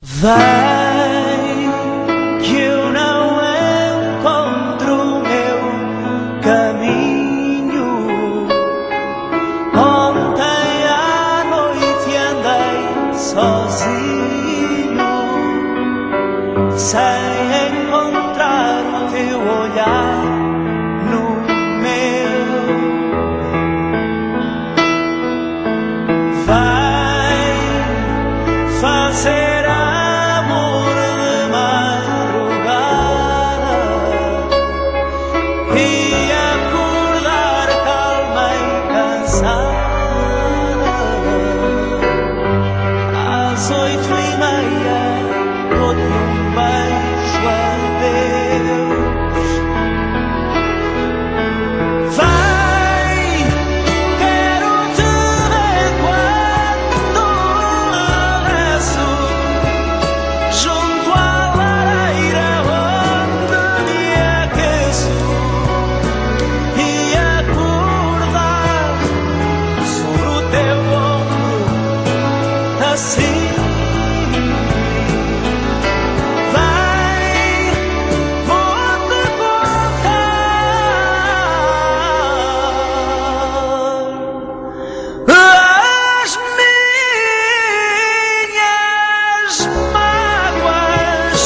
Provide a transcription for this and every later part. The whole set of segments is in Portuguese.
Vai que eu não encontro o meu caminho. Ontem à noite andei sozinho, sem encontrar o teu olhar no meu. Vai fazer amor de madrugada e acordar calma e cansada. Às 8:30 dou-te um beijo, adeus. Vai, quero te ver quando regresso, junto à lareira onde me aqueço, e acordar sobre o teu ombro, assim. Vai, vou-te contar as minhas mágoas,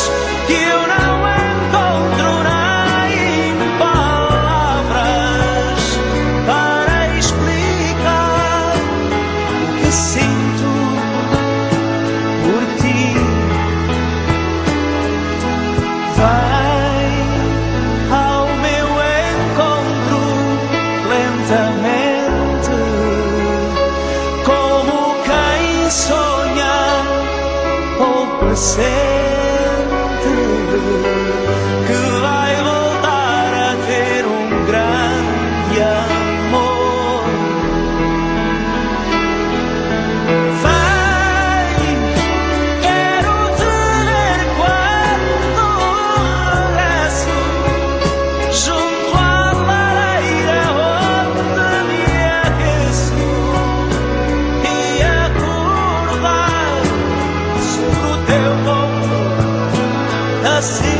que eu não encontro nem palavras para explicar o que sinto por ti. Vai ao meu encontro lentamente, como quem sonha ou pressente que vai voltar a ter um grande amor. Vai, quero te ver quando regresso, junto à lareira onde me aqueço, e acordar sobre o teu ombro, assim.